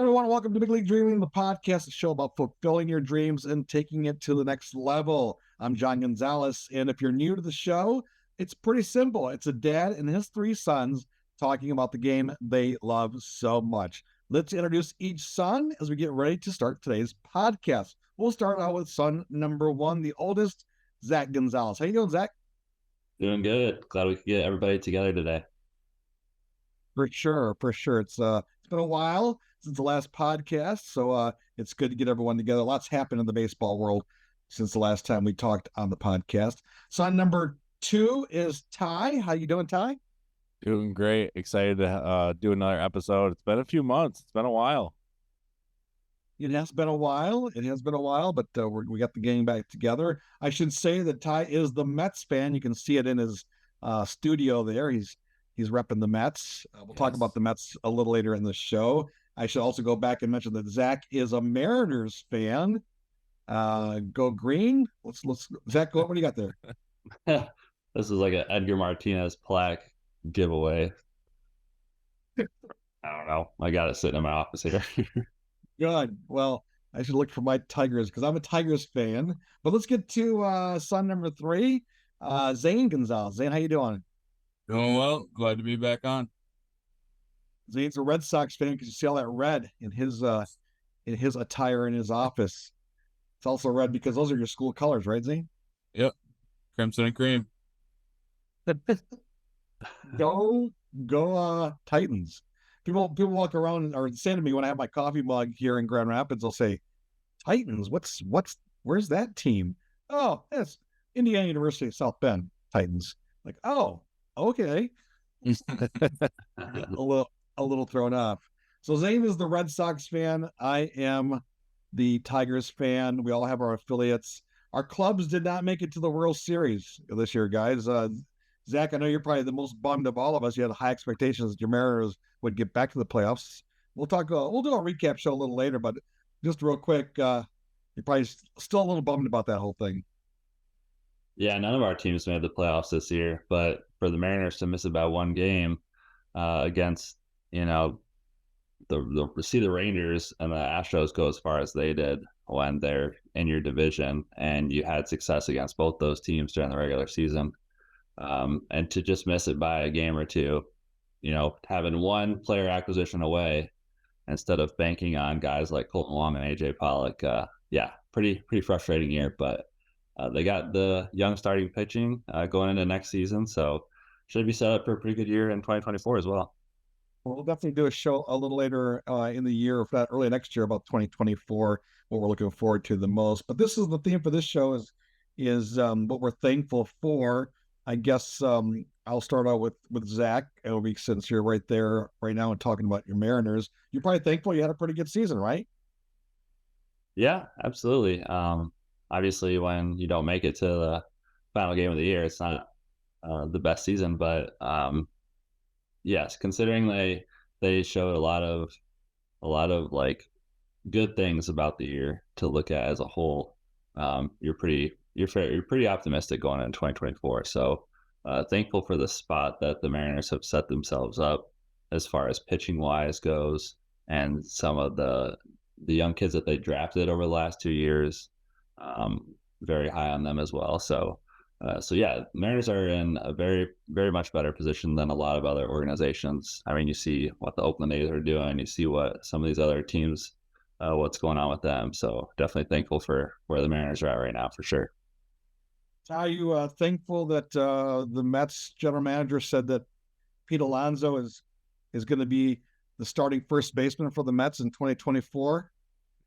Everyone, welcome to Big League Dreaming, the podcast, a show about fulfilling your dreams and taking it to the next level. I'm John Gonzalez, and if you're new to the show, it's pretty simple. It's a dad and his three sons talking about the game they love so much. Let's introduce each son as we get ready to start today's podcast. We'll start out with son number one, the oldest, Zach Gonzalez. How you doing, Zach? Doing good. Glad we could get everybody together today. For sure. It's been a while since the last podcast, so it's good to get everyone together. Lots happened in the baseball world since the last time we talked on the podcast. Son number two is Ty. How you doing, Ty? Doing great. Excited to do another episode. It's been a few months. It's been a while. It has been a while, but we got the gang back together. I should say that Ty is the Mets fan. You can see it in his studio there. He's repping the Mets. We'll talk about the Mets a little later in the show. I should also go back and mention that Zach is a Mariners fan. Go green. Let's Zach, what do you got there? This is like an Edgar Martinez plaque giveaway. I don't know. I got it sitting in my office here. Good. Well, I should look for my Tigers because I'm a Tigers fan. But let's get to son number three, Zane Gonzalez. Zane, how you doing? Doing well. Glad to be back on. Zane's a Red Sox fan because you see all that red in his attire in his office. It's also red because those are your school colors, right, Zane? Yep. Crimson and cream. Go Titans. People walk around or say to me when I have my coffee mug here in Grand Rapids, they'll say, Titans, where's that team? Oh, it's Indiana University of South Bend Titans. Like, oh, okay. a little thrown off. So Zane is the Red Sox fan. I am the Tigers fan. We all have our affiliates. Our clubs did not make it to the World Series this year, guys. Zach, I know you're probably the most bummed of all of us. You had high expectations that your Mariners would get back to the playoffs. We'll do a recap show a little later, but just real quick, you're probably still a little bummed about that whole thing. Yeah, none of our teams made the playoffs this year, but for the Mariners to miss about one game against, the Rangers and the Astros go as far as they did when they're in your division, and you had success against both those teams during the regular season. And to just miss it by a game or two, having one player acquisition away instead of banking on guys like Colton Wong and AJ Pollock, pretty frustrating year. But they got the young starting pitching going into next season, so should be set up for a pretty good year in 2024 as well. We'll definitely do a show a little later in the year, if not early next year, about 2024, what we're looking forward to the most. But this is the theme for this show is what we're thankful for. I guess I'll start out with Zach, since you're right there right now and talking about your Mariners. You're probably thankful you had a pretty good season, right? Yeah, absolutely. Obviously, when you don't make it to the final game of the year, it's not the best season. But yes, considering they showed a lot of like good things about the year to look at as a whole, you're pretty optimistic going into 2024. So thankful for the spot that the Mariners have set themselves up as far as pitching wise goes, and some of the young kids that they drafted over the last 2 years, very high on them as well. So yeah, Mariners are in a very, very much better position than a lot of other organizations. I mean, you see what the Oakland A's are doing, you see what some of these other teams, what's going on with them. So definitely thankful for where the Mariners are at right now, for sure. Are you thankful that the Mets general manager said that Pete Alonso is going to be the starting first baseman for the Mets in 2024?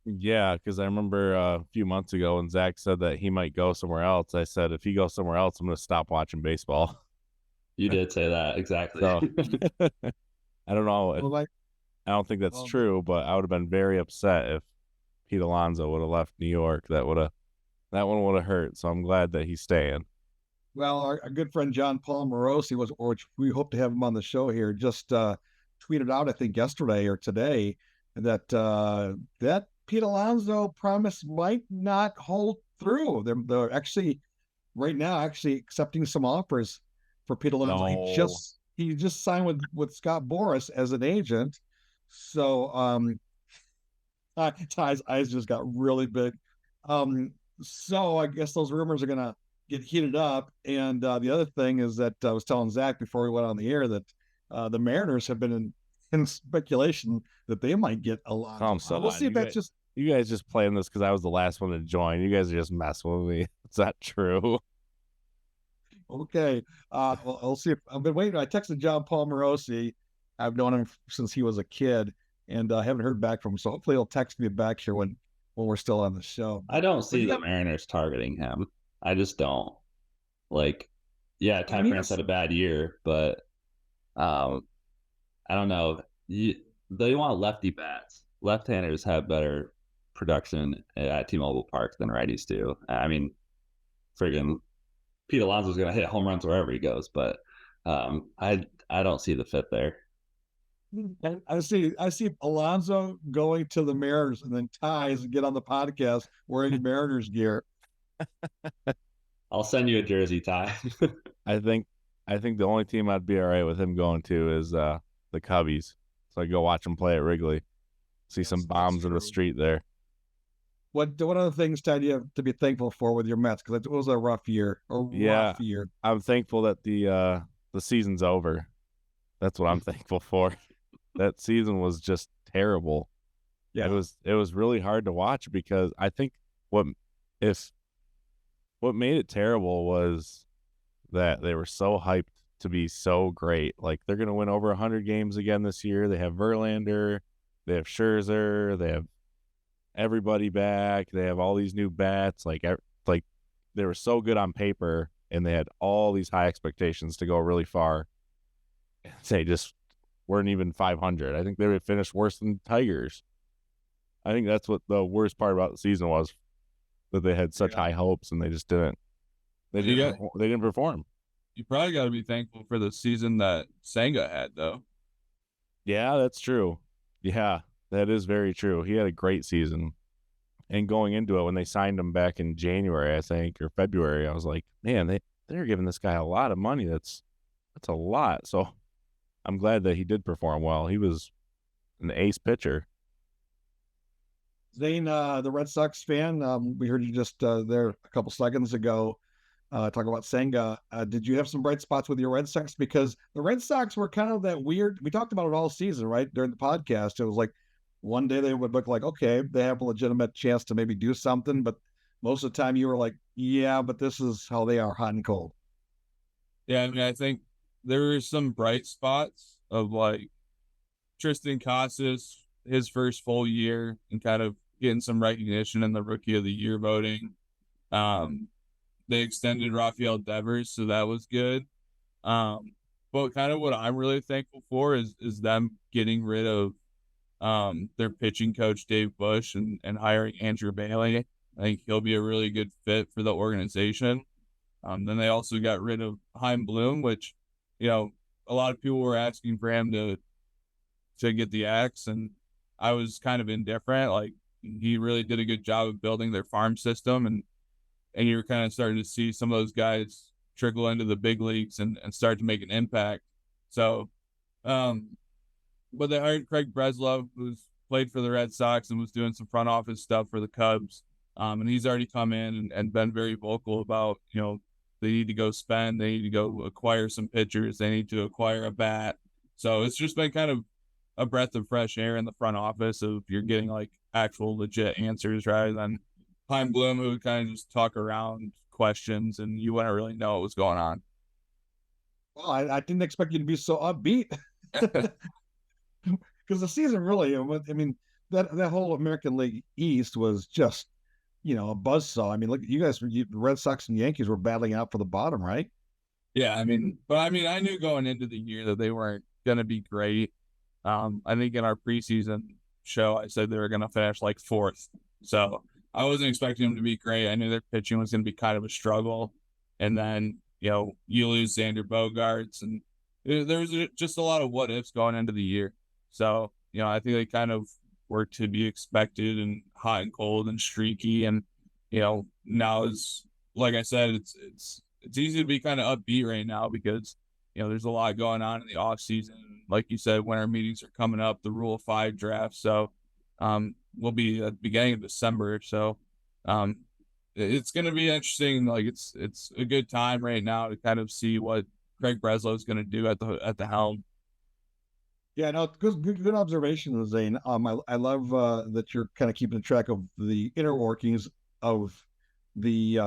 Yeah, because I remember a few months ago when Zach said that he might go somewhere else, I said, if he goes somewhere else, I'm going to stop watching baseball. You did say that, exactly. So, I don't know. I don't think that's true, but I would have been very upset if Pete Alonso would have left New York. That one would have hurt. So I'm glad that he's staying. Well, our good friend John Paul Morosi which we hope to have him on the show here, just tweeted out, I think yesterday or today, that that Pete Alonso promise might not hold through. They're actually right now accepting some offers for Pete Alonso. No. He just signed with Scott Boras as an agent. So Ty's eyes just got really big. So I guess those rumors are gonna get heated up. And the other thing is that I was telling Zach before we went on the air that the Mariners have been in speculation that they might get Alonso. Calm, so we'll see if that's just you guys just playing this because I was the last one to join. You guys are just messing with me. It's not true. okay. Well, I'll see if I've been waiting. I texted John Paul Morosi. I've known him since he was a kid, and I haven't heard back from him. So hopefully he'll text me back here when we're still on the show. I don't see the Mariners targeting him. I just don't. Like, yeah, Ty France had a bad year, but I don't know. They want lefty bats. Left-handers have better production at T-Mobile Park than righties do. I mean, friggin' Pete Alonso's going to hit home runs wherever he goes, but I don't see the fit there. I see Alonso going to the Mariners, and then Ty's get on the podcast wearing Mariners gear. I'll send you a jersey, Ty. I think the only team I'd be all right with him going to is the Cubbies. So I go watch him play at Wrigley. See some bombs in the street there. What other things, Ty, do you have to be thankful for with your Mets? Because it was a rough year. Rough year. I'm thankful that the season's over. That's what I'm thankful for. That season was just terrible. Yeah, it was really hard to watch because I think what made it terrible was that they were so hyped to be so great. Like, they're going to win over 100 games again this year. They have Verlander, they have Scherzer, they have everybody back. They have all these new bats. Like they were so good on paper, and they had all these high expectations to go really far. They just weren't even 500. I think they would finish worse than Tigers. I think that's what the worst part about the season was, that they had such high hopes and they just didn't. They didn't perform. You probably got to be thankful for the season that Senga had, though. Yeah, that's true. Yeah, that is very true. He had a great season. And going into it, when they signed him back in January, I think, or February, I was like, man, they're giving this guy a lot of money. That's a lot. So I'm glad that he did perform well. He was an ace pitcher. Zane, the Red Sox fan, we heard you just there a couple seconds ago talk about Senga. Did you have some bright spots with your Red Sox? Because the Red Sox were kind of that weird. We talked about it all season, right? During the podcast, it was like one day they would look like, okay, they have a legitimate chance to maybe do something, but most of the time you were like, yeah, but this is how they are, hot and cold. Yeah, I mean, I think there were some bright spots of like Tristan Casas, his first full year, and kind of getting some recognition in the Rookie of the Year voting. They extended Rafael Devers, so that was good. But kind of what I'm really thankful for is them getting rid of their pitching coach, Dave Bush, and hiring Andrew Bailey. I think he'll be a really good fit for the organization. Then they also got rid of Chaim Bloom, which, you know, a lot of people were asking for him to get the axe, and I was kind of indifferent. Like, he really did a good job of building their farm system, and you're kind of starting to see some of those guys trickle into the big leagues and start to make an impact. So, but they hired Craig Breslow, who's played for the Red Sox and was doing some front office stuff for the Cubs. And he's already come in and been very vocal about, you know, they need to go spend, they need to go acquire some pitchers, they need to acquire a bat. So it's just been kind of a breath of fresh air in the front office of you're getting like actual legit answers rather than Chaim Bloom, who would kind of just talk around questions and you wouldn't really know what was going on. Well, I didn't expect you to be so upbeat. Because the season really, I mean, that whole American League East was just, you know, a buzzsaw. I mean, look, you guys, the Red Sox and Yankees were battling out for the bottom, right? Yeah, I mean, I knew going into the year that they weren't going to be great. I think in our preseason show, I said they were going to finish like fourth. So I wasn't expecting them to be great. I knew their pitching was going to be kind of a struggle. And then, you know, you lose Xander Bogaerts, and there was just a lot of what ifs going into the year. So, you know, I think they kind of were to be expected and hot and cold and streaky. And, you know, now is, like I said, it's easy to be kind of upbeat right now because, you know, there's a lot going on in the off season. Like you said, winter meetings are coming up, the Rule of 5 draft. So will be at the beginning of December. So it's going to be interesting. Like it's a good time right now to kind of see what Craig Breslow is going to do at the helm. Yeah, no, good observation, Zane. I love that you're kind of keeping track of the inner workings of the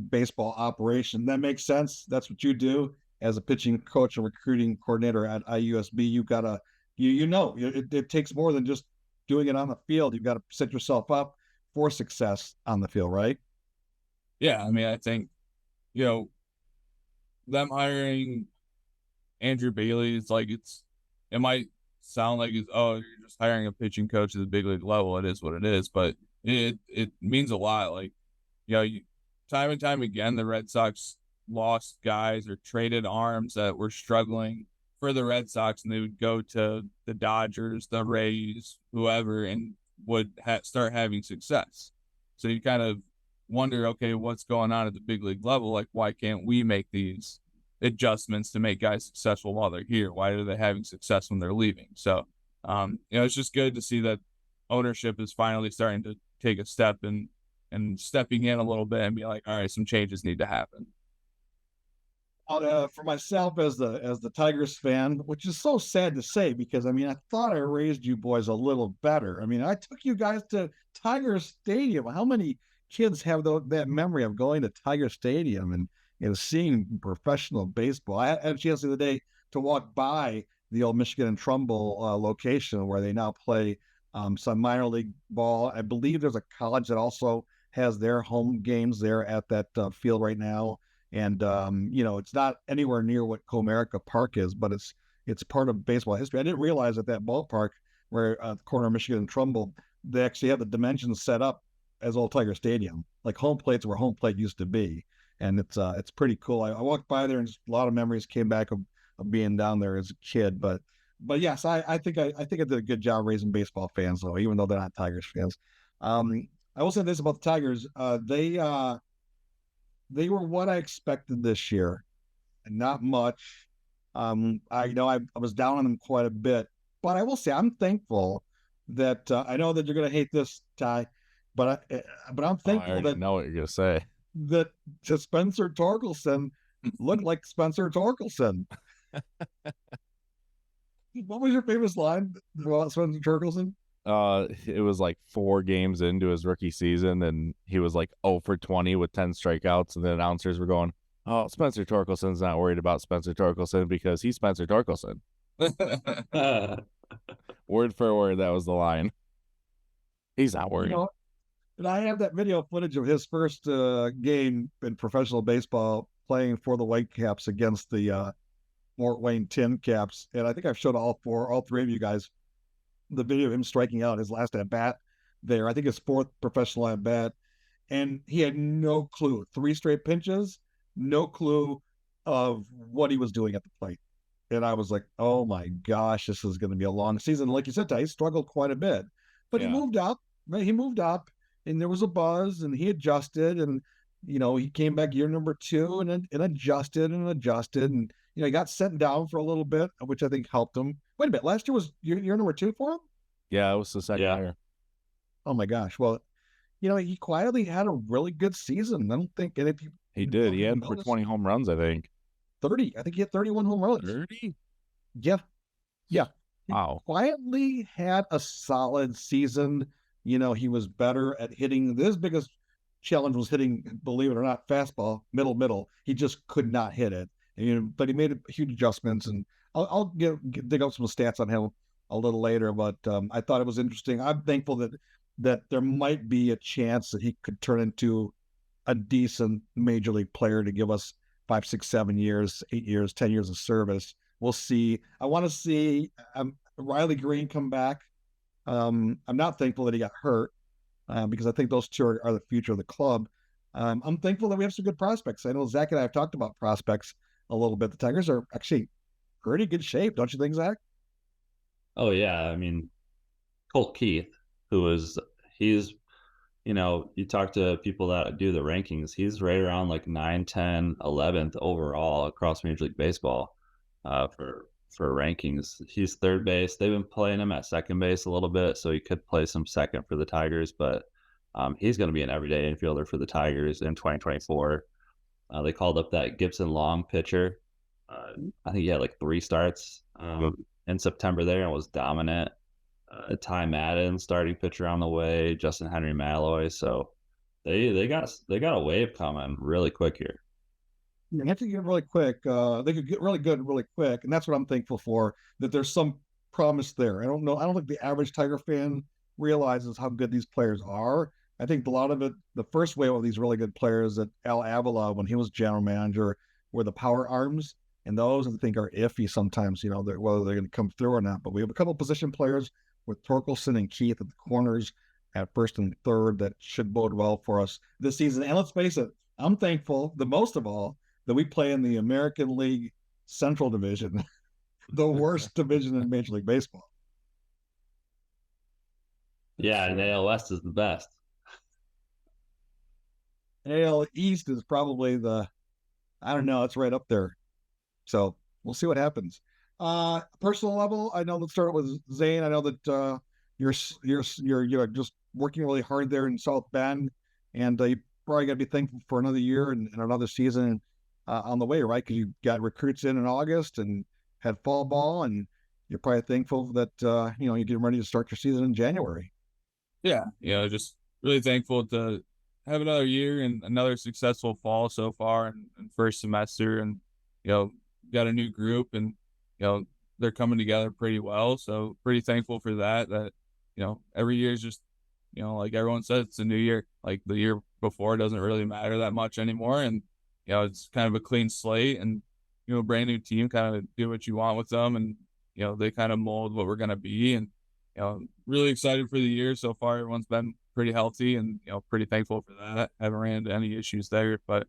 baseball operation. That makes sense. That's what you do as a pitching coach and recruiting coordinator at IUSB. You've got to, it takes more than just doing it on the field. You've got to set yourself up for success on the field, right? Yeah, I mean, I think, them hiring Andrew Bailey is like it might sound like you're just hiring a pitching coach at the big league level. It is what it is, but it means a lot. Like, time and time again, the Red Sox lost guys or traded arms that were struggling for the Red Sox, and they would go to the Dodgers, the Rays, whoever, and would start having success. So you kind of wonder, okay, what's going on at the big league level? Like, why can't we make these adjustments to make guys successful while they're here? Why are they having success when they're leaving? So, it's just good to see that ownership is finally starting to take a step and stepping in a little bit and be like, all right, some changes need to happen. For myself as the Tigers fan, which is so sad to say, because I mean, I thought I raised you boys a little better. I mean, I took you guys to Tiger Stadium. How many kids have that memory of going to Tiger Stadium and seeing professional baseball? I had a chance the other day to walk by the old Michigan and Trumbull location where they now play some minor league ball. I believe there's a college that also has their home games there at that field right now. And it's not anywhere near what Comerica Park is, but it's part of baseball history. I didn't realize that ballpark where the corner of Michigan and Trumbull, they actually have the dimensions set up as old Tiger Stadium, like home plate's where home plate used to be, and it's pretty cool. I walked by there and just a lot of memories came back of being down there as a kid. But yes, I think I did a good job raising baseball fans, though, even though they're not Tigers fans. I will say this about the Tigers: they were what I expected this year, and not much. I was down on them quite a bit, but I will say I'm thankful that I know that you're going to hate this, Ty, but I'm thankful I know what you're going to say. That Spencer Torkelson looked like Spencer Torkelson. What was your famous line about Spencer Torkelson? It was like 4 games into his rookie season, and he was like 0 for 20 with 10 strikeouts, and the announcers were going, "Oh, Spencer Torkelson's not worried about Spencer Torkelson because he's Spencer Torkelson." Word for word, that was the line. He's not worried. And I have that video footage of his first game in professional baseball playing for the Whitecaps against the Fort Wayne Tin Caps, and I think I've showed all 3 of you guys the video of him striking out his last at bat there. I think his 4th professional at bat, and he had no clue. 3 straight pitches, no clue of what he was doing at the plate. And I was like, oh my gosh, this is going to be a long season. Like you said, Ty, he struggled quite a bit, but he moved up, right? He moved up, and there was a buzz, and he adjusted, and he came back year number 2 and adjusted, and he got sent down for a little bit, which I think helped him. Wait a minute, last year was year number 2 for him? Yeah, it was the second year. Oh my gosh. Well, he quietly had a really good season. I don't think any people. He did. He had for 20 home runs, I think. 30. I think he had 31 home runs. 30? Yeah. Wow. He quietly had a solid season. He was better at hitting. His biggest challenge was hitting, believe it or not, fastball, middle. He just could not hit it. But he made huge adjustments, and I'll dig up some stats on him a little later. But I thought it was interesting. I'm thankful that there might be a chance that he could turn into a decent major league player to give us 5, 6, 7 years, 8 years, 10 years of service. We'll see. I want to see Riley Green come back. I'm not thankful that he got hurt because I think those 2 are the future of the club. I'm thankful that we have some good prospects. I know Zach and I have talked about prospects a little bit. The Tigers are actually pretty good shape, don't you think, Zach? Oh yeah, I mean, Colt Keith, he's you talk to people that do the rankings, he's right around like 9, 10, 11th overall across Major League Baseball for for rankings. He's third base. They've been playing him at second base a little bit, so he could play some second for the Tigers, but he's going to be an everyday infielder for the Tigers in 2024. They called up that Gibson Long pitcher. I think he had like 3 starts in September there and was dominant. Ty Madden, starting pitcher on the way. Justin Henry Malloy. So they got a wave coming really quick here. You have to get really quick. They could get really good really quick, and that's what I'm thankful for. That there's some promise there. I don't know. I don't think the average Tiger fan realizes how good these players are. I think a lot of it, the first wave of these really good players that Al Avila, when he was general manager, were the power arms, and those I think are iffy sometimes. You know, whether they're going to come through or not. But we have a couple position players with Torkelson and Keith at the corners, at first and third, that should bode well for us this season. And let's face it, I'm thankful the most of all that we play in the American League Central Division, the worst division in Major League Baseball. Yeah, and AL West is the best. AL East is probably I don't know, it's right up there. So we'll see what happens. Personal level, I know, let's start with Zane. I know that you're just working really hard there in South Bend, and you probably got to be thankful for another year and another season on the way, right? Because you got recruits in August and had fall ball, and you're probably thankful that you're getting ready to start your season in January. Yeah, just really thankful to have another year and another successful fall so far and first semester, and got a new group, and they're coming together pretty well. So pretty thankful for that. That every year is just like everyone says, it's a new year. Like the year before doesn't really matter that much anymore, and it's kind of a clean slate, and a brand new team, kind of do what you want with them, and they kind of mold what we're gonna be. And really excited for the year so far. Everyone's been pretty healthy, and pretty thankful for that. Haven't ran into any issues there, but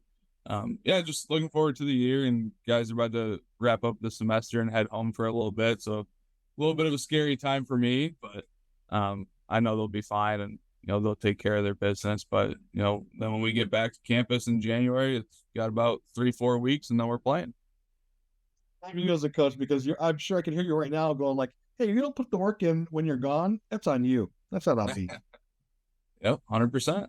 just looking forward to the year. And guys are about to wrap up the semester and head home for a little bit, so a little bit of a scary time for me, but I know they'll be fine, and they'll take care of their business. But then when we get back to campus in January, it's got about 3-4 weeks, and then we're playing. You as a coach, because I'm sure I can hear you right now going like, hey, you don't put the work in when you're gone, that's on you. That's not on me. Yep, 100%.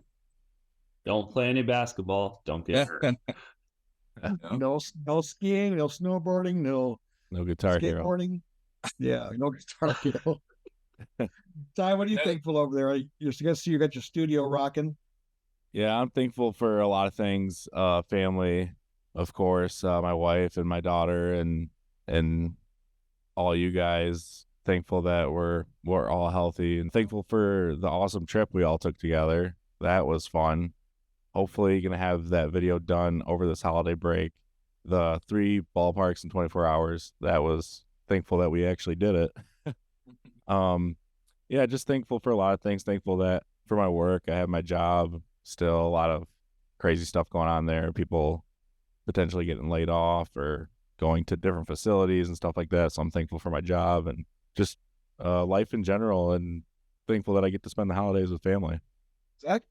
Don't play any basketball. Don't get hurt. No skiing, no snowboarding, no Guitar skateboarding. Yeah, no Guitar Hero. Ty, what are you thankful over there? You got your studio rocking. Yeah, I'm thankful for a lot of things. Family, of course, my wife and my daughter, and all you guys. Thankful that we're all healthy, and thankful for the awesome trip we all took together. That was fun. Hopefully gonna have that video done over this holiday break. The 3 ballparks in 24 hours. That was thankful that we actually did it. Just thankful for a lot of things. Thankful that for my work, I have my job. Still a lot of crazy stuff going on there. People potentially getting laid off or going to different facilities and stuff like that. So I'm thankful for my job and just life in general, and thankful that I get to spend the holidays with family. Zach?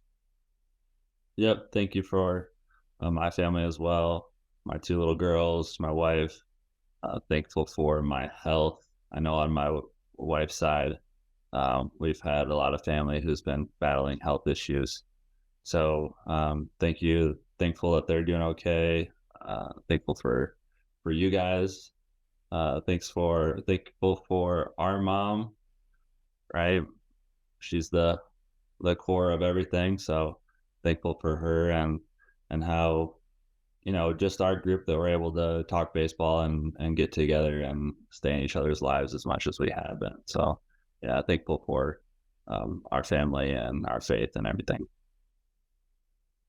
Yep. Thank you for my family as well. My 2 little girls, my wife. Thankful for my health. I know on my wife's side, we've had a lot of family who's been battling health issues. So thank you. Thankful that they're doing okay. Thankful for you guys. Thankful for our mom, right? She's the core of everything. So thankful for her and how, just our group that we're able to talk baseball and get together and stay in each other's lives as much as we have been. So yeah, thankful for our family and our faith and everything.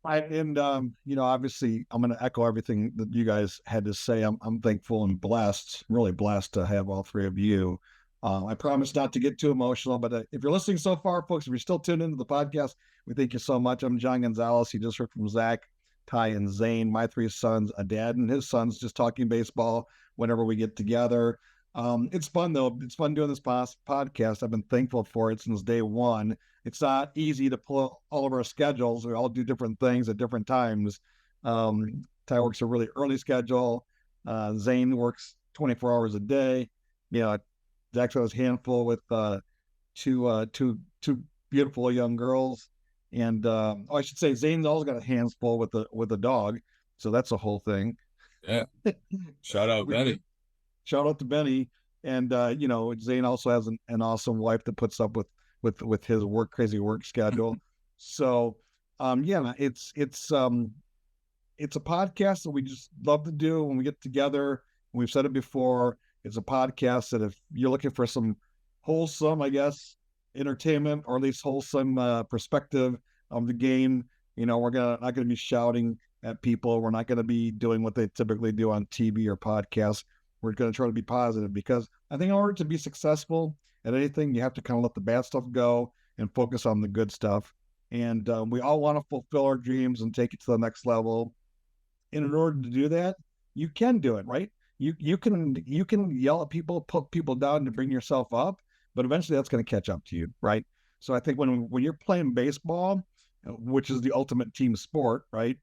Obviously, I'm going to echo everything that you guys had to say. I'm thankful and blessed, really blessed to have all 3 of you. I promise not to get too emotional, but if you're listening so far, folks, if you're still tuned into the podcast, we thank you so much. I'm John Gonzalez. You just heard from Zach, Ty, and Zane, my 3 sons, a dad and his sons, just talking baseball whenever we get together. It's fun, though. It's fun doing this podcast. I've been thankful for it since day one. It's not easy to pull all of our schedules. We all do different things at different times. Ty works a really early schedule. Zane works 24 hours a day. Zach's got his handful with two beautiful young girls, and I should say Zane's also got a handful with a dog, so that's a whole thing. Yeah, shout out Benny. Shout out to Benny, and Zane also has an awesome wife that puts up with his crazy work schedule. So, it's a podcast that we just love to do when we get together. We've said it before. It's a podcast that if you're looking for some wholesome, I guess, entertainment, or at least wholesome perspective of the game, we're not going to be shouting at people. We're not going to be doing what they typically do on TV or podcasts. We're going to try to be positive, because I think in order to be successful at anything, you have to kind of let the bad stuff go and focus on the good stuff. And we all want to fulfill our dreams and take it to the next level. And in order to do that, you can do it, right? You can yell at people, put people down to bring yourself up, but eventually that's going to catch up to you, right? So I think when you're playing baseball, which is the ultimate team sport, right?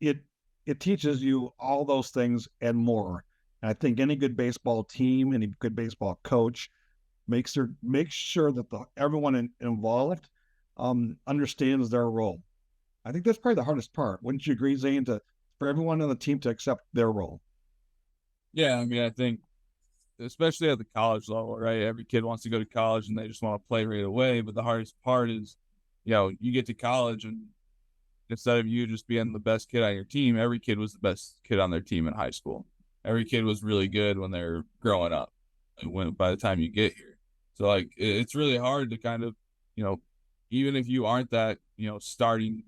It teaches you all those things and more. And I think any good baseball team, any good baseball coach makes sure that everyone involved understands their role. I think that's probably the hardest part. Wouldn't you agree, Zane, for everyone on the team to accept their role? Yeah, I mean, I think especially at the college level, right? Every kid wants to go to college and they just want to play right away. But the hardest part is, you get to college and instead of you just being the best kid on your team, every kid was the best kid on their team in high school. Every kid was really good when they're growing up, by the time you get here. So, like, it's really hard to kind of, even if you aren't that, starting,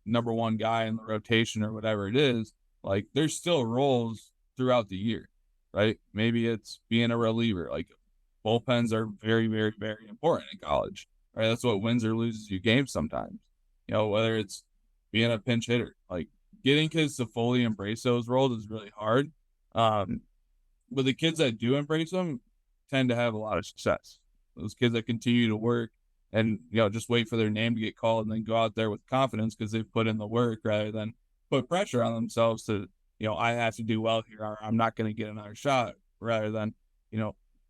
number one guy in the rotation or whatever it is, like, there's still roles throughout the year, right? Maybe it's being a reliever. Like, bullpens are very, very, very important in college, right? That's what wins or loses you games sometimes. Whether it's being a pinch hitter, like, getting kids to fully embrace those roles is really hard. But the kids that do embrace them tend to have a lot of success. Those kids that continue to work and, just wait for their name to get called and then go out there with confidence because they've put in the work rather than put pressure on themselves to, I have to do well here or I'm not going to get another shot, rather than,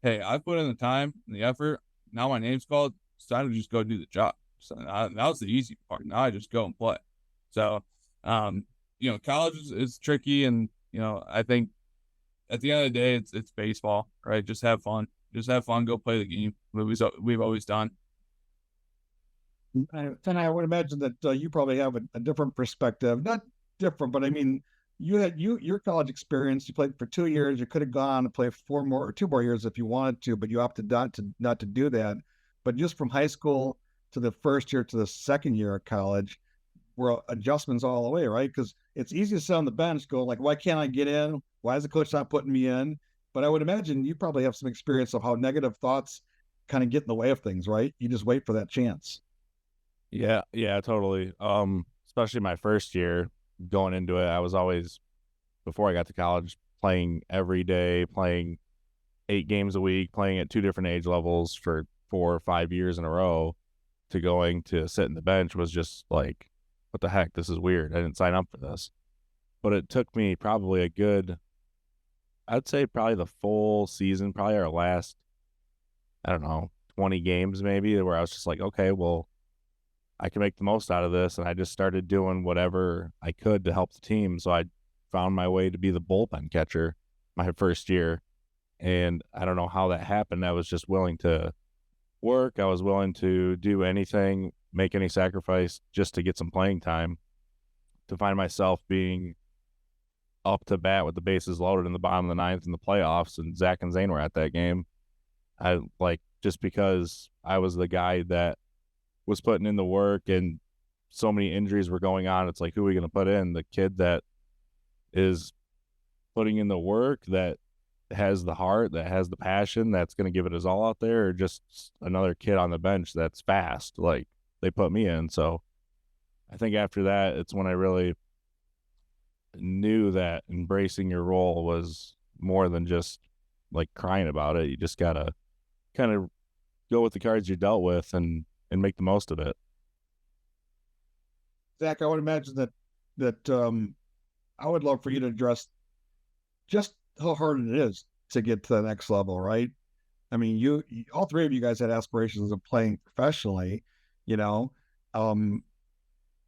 hey, I put in the time and the effort. Now my name's called. It's time to just go do the job. So that was the easy part. Now I just go and play. So, college is tricky. And, I think at the end of the day, it's baseball, right? Just have fun. Just have fun. Go play the game. We've always done. And I would imagine that you probably have a different perspective. Not different, but I mean, you had your college experience. You played for 2 years. You could have gone and played 2 more years if you wanted to, but you opted not to do that. But just from high school to the first year to the second year of college, were adjustments all the way, right? Because it's easy to sit on the bench, go like, why can't I get in? Why is the coach not putting me in? But I would imagine you probably have some experience of how negative thoughts kind of get in the way of things, right? You just wait for that chance. Yeah, totally. Especially my first year going into it, I was always, before I got to college, playing every day, playing 8 games a week, playing at 2 different age levels for 4 or 5 years in a row, to going to sit in the bench was just like, what the heck? This is weird. I didn't sign up for this. But it took me probably I'd say probably the full season, probably our last, I don't know, 20 games maybe, where I was just like, okay, well, I can make the most out of this. And I just started doing whatever I could to help the team. So I found my way to be the bullpen catcher my first year. And I don't know how that happened. I was just willing to work. I was willing to do anything, make any sacrifice just to get some playing time, to find myself being up to bat with the bases loaded in the bottom of the 9th in the playoffs. And Zach and Zane were at that game. Just because I was the guy that was putting in the work and so many injuries were going on. It's like, who are we going to put in? The kid that is putting in the work, that has the heart, that has the passion, that's going to give it his all out there, or just another kid on the bench that's fast, like they put me in. So I think after that, it's when I really knew that embracing your role was more than just like crying about it. You just got to kind of go with the cards you're dealt with and make the most of it. Zach, I would imagine that I would love for you to address just how hard it is to get to the next level, right? I mean, all three of you guys had aspirations of playing professionally, you know.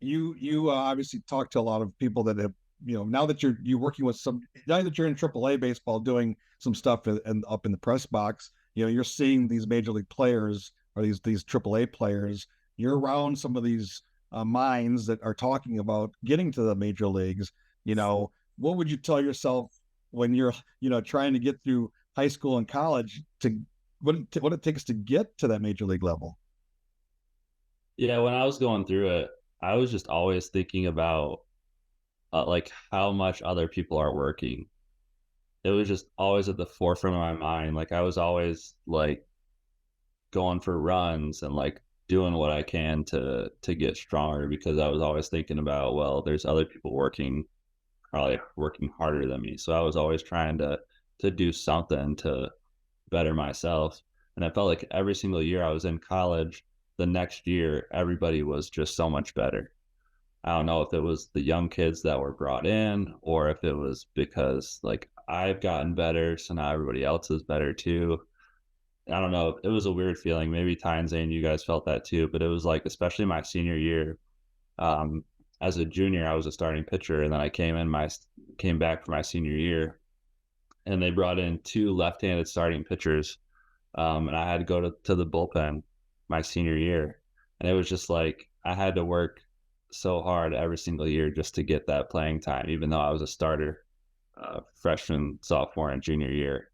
You obviously talk to a lot of people that have, now that you're working with now that you're in AAA baseball doing some stuff and up in the press box, you're seeing these major league players or these AAA players. You're around some of these minds that are talking about getting to the major leagues. What would you tell yourself when you're trying to get through high school and college to what it takes to get to that major league level? Yeah, when I was going through it, I was just always thinking about like how much other people are working. It was just always at the forefront of my mind. Like I was always like going for runs and like doing what I can to get stronger, because I was always thinking about, well, there's other people probably working harder than me. So I was always trying to do something to better myself. And I felt like every single year I was in college, the next year, everybody was just so much better. I don't know if it was the young kids that were brought in, or if it was because like I've gotten better, so now everybody else is better too. I don't know. It was a weird feeling. Maybe Ty and Zane, you guys felt that too, but it was like, especially my senior year, as a junior, I was a starting pitcher, and then I came back for my senior year, and they brought in two left-handed starting pitchers, and I had to go to the bullpen my senior year, and it was just like I had to work so hard every single year just to get that playing time, even though I was a starter freshman, sophomore, and junior year.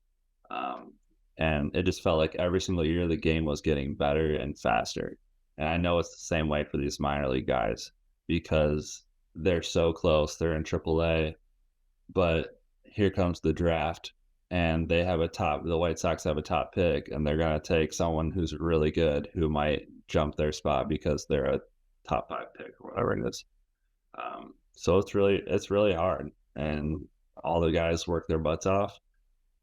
And it just felt like every single year the game was getting better and faster. And I know it's the same way for these minor league guys because they're so close. They're in AAA, but here comes the draft, and the White Sox have a top pick, and they're going to take someone who's really good, who might jump their spot because they're a top 5 pick or whatever it is. So it's really hard, and all the guys work their butts off.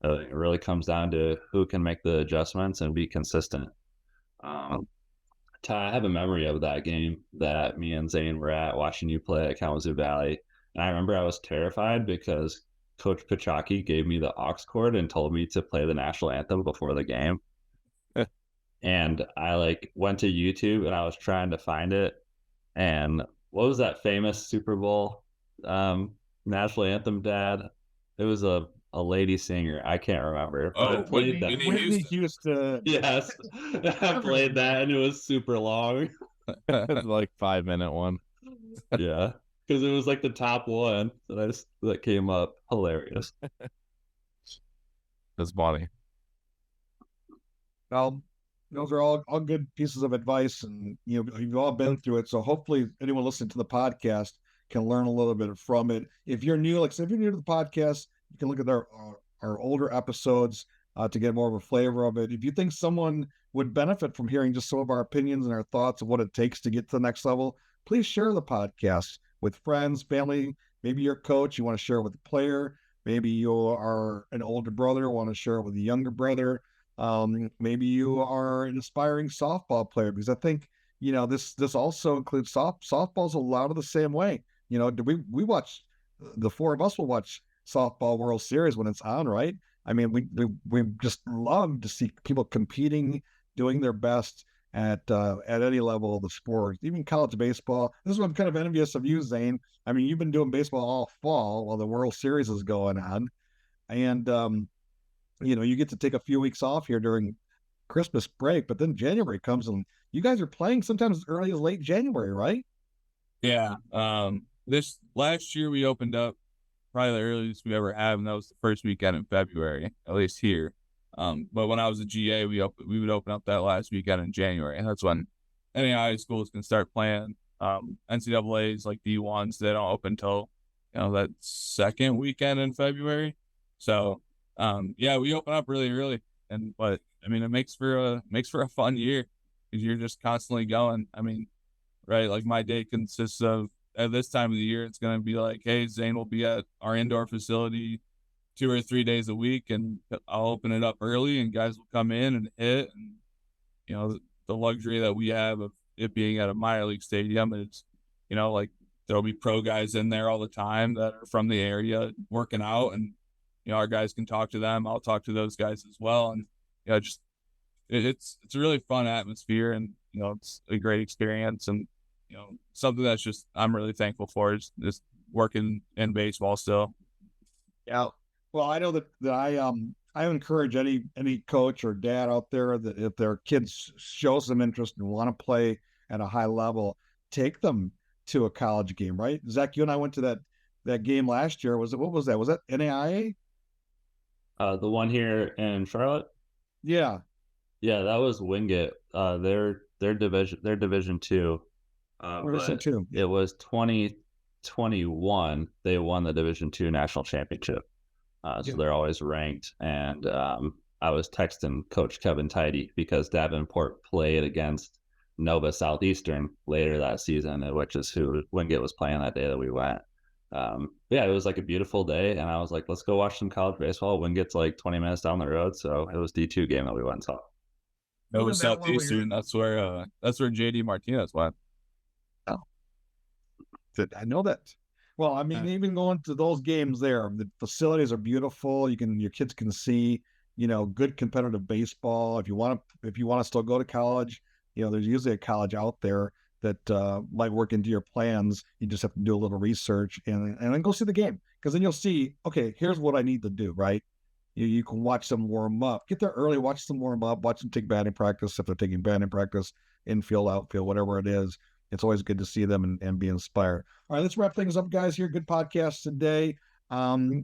It really comes down to who can make the adjustments and be consistent. Ty, I have a memory of that game that me and Zane were at watching you play at Kalamazoo Valley. And I remember I was terrified because Coach Pachaki gave me the aux cord and told me to play the national anthem before the game. And I like went to YouTube and I was trying to find it. And what was that famous Super Bowl national anthem, Dad? It was a lady singer. I can't remember. Oh, I played that. Whitney Houston. Yes. I played that and it was super long. It's like 5-minute one. Yeah. Because it was like the top one that came up. Hilarious. That's funny. Well, those are all good pieces of advice, and you've all been through it. So hopefully anyone listening to the podcast can learn a little bit from it. If you're new, if you're new to the podcast, you can look at our older episodes to get more of a flavor of it. If you think someone would benefit from hearing just some of our opinions and our thoughts of what it takes to get to the next level, please share the podcast with friends, family. Maybe you're a coach, you want to share it with a player. Maybe you are an older brother, want to share it with a younger brother. Maybe you are an aspiring softball player, because I think, this also includes softball's a lot of the same way. We watch, the four of us will watch softball World Series when it's on, right? I mean, we just love to see people competing, doing their best at any level of the sport, even college baseball. This is what I'm kind of envious of you, Zane. I mean, you've been doing baseball all fall while the World Series is going on, and you get to take a few weeks off here during Christmas break, but then January comes and you guys are playing sometimes as early as late January, right? Yeah. This last year we opened up probably the earliest we ever have, and that was the first weekend in February, at least here. But when I was a GA, we would open up that last weekend in January, and that's when any high schools can start playing. NCAA's like D1s, they don't open until that second weekend in February. So yeah, we open up really early, but I mean it makes for a fun year because you're just constantly going. I mean, right? Like my day consists of, at this time of the year, it's going to be like, hey, Zane will be at our indoor facility 2 or 3 days a week, and I'll open it up early and guys will come in and hit. And, the luxury that we have of it being at a minor league stadium is, like there'll be pro guys in there all the time that are from the area working out. And, our guys can talk to them. I'll talk to those guys as well. And, just it's a really fun atmosphere, and, it's a great experience, and, something that's just, I'm really thankful for is just working in baseball still. Yeah. Well, I know that I encourage any coach or dad out there that if their kids show some interest and want to play at a high level, take them to a college game, right? Zach, you and I went to that game last year. What was that? Was that NAIA? The one here in Charlotte? Yeah. Yeah, that was Wingate. Their division 2. Division 2. It was 2021. They won the Division 2 national championship. So they're always ranked. And I was texting Coach Kevin Tidy because Davenport played against Nova Southeastern later that season, which is who Wingate was playing that day that we went. Yeah, it was like a beautiful day, and I was like, let's go watch some college baseball. Wingate's like 20 minutes down the road, so it was D2 game that we went and saw. Nova Southeastern. That's where JD Martinez went. Oh, I know that. Well, I mean, even going to those games there, the facilities are beautiful. Your kids can see, good competitive baseball. If you want to still go to college, there's usually a college out there that might work into your plans. You just have to do a little research and then go see the game, because then you'll see, okay, here's what I need to do, right? You can watch them warm up. Get there early, watch them warm up, watch them take batting practice if they're taking batting practice, infield, outfield, whatever it is. It's always good to see them and be inspired. All right, let's wrap things up, guys. Here, good podcast today.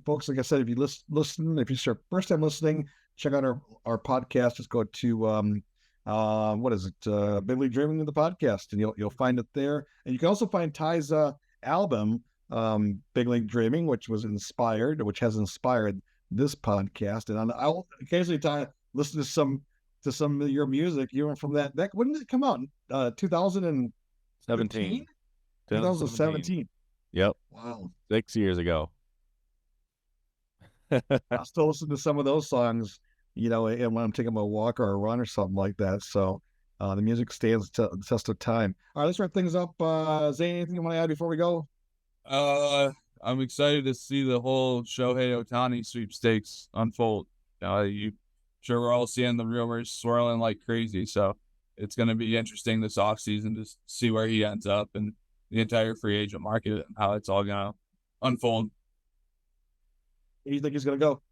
Folks, like I said, if you listen, if it's your first time listening, check out our podcast. Just go to what is it? Big League Dreaming, the podcast, and you'll find it there. And you can also find Ty's album, Big League Dreaming, which has inspired this podcast. And I'll occasionally listen to some of your music. You went from that. When did it come out? 2017. 2017. Yep. Wow. 6 years ago. I still listen to some of those songs, and when I'm taking a walk or a run or something like that. So the music stands the test of time. All right, let's wrap things up. Zane, anything you want to add before we go? I'm excited to see the whole Shohei Ohtani sweepstakes unfold. Sure, we're all seeing the rumors swirling like crazy, so it's going to be interesting this offseason to see where he ends up and the entire free agent market and how it's all going to unfold. Where do you think he's going to go?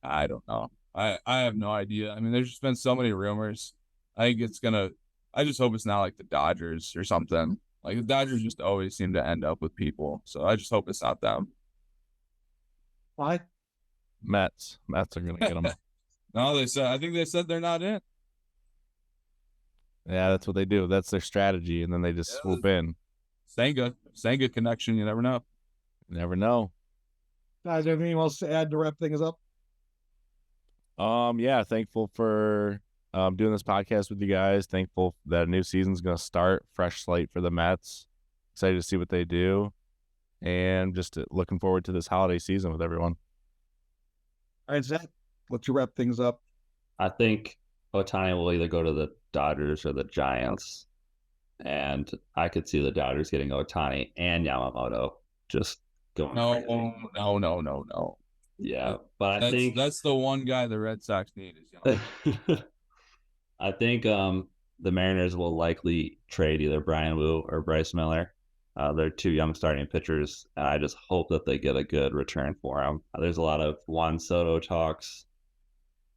I don't know. I have no idea. I mean, there's just been so many rumors. I just hope it's not like the Dodgers or something. Like, the Dodgers just always seem to end up with people. So I just hope it's not them. Why? Mets are going to get them. No, I think they said they're not in. Yeah, that's what they do. That's their strategy. And then they just swoop in. Senga connection. You never know. Never know. Guys, anything else to add to wrap things up? Yeah, thankful for doing this podcast with you guys. Thankful that a new season's going to start. Fresh slate for the Mets. Excited to see what they do. And just looking forward to this holiday season with everyone. All right, Zach, let's wrap things up. I think Ohtani will either go to the Dodgers or the Giants. And I could see the Dodgers getting Ohtani and Yamamoto just going. No. Yeah, but I think that's the one guy the Red Sox need is Yamamoto. I think the Mariners will likely trade either Brian Wu or Bryce Miller. They're two young starting pitchers, and I just hope that they get a good return for them. There's a lot of Juan Soto talks.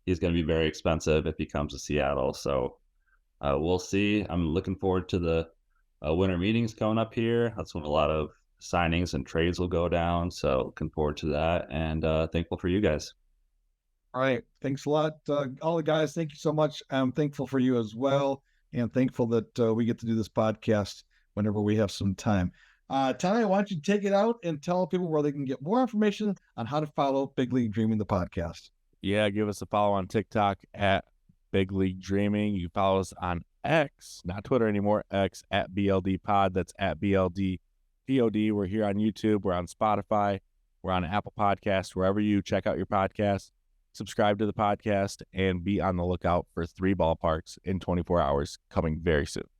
He's going to be very expensive if he comes to Seattle, so we'll see. I'm looking forward to the winter meetings coming up here. That's when a lot of signings and trades will go down, so looking forward to that, and thankful for you guys. All right, thanks a lot, all the guys. Thank you so much. I'm thankful for you as well, and thankful that we get to do this podcast whenever we have some time. Ty, why don't you take it out and tell people where they can get more information on how to follow Big League Dreaming, the podcast. Yeah, give us a follow on TikTok at Big League Dreaming. You follow us on X, not Twitter anymore, X at BLD Pod. That's at BLD POD. We're here on YouTube. We're on Spotify. We're on Apple Podcasts. Wherever you check out your podcast, subscribe to the podcast, and be on the lookout for 3 ballparks in 24 hours coming very soon.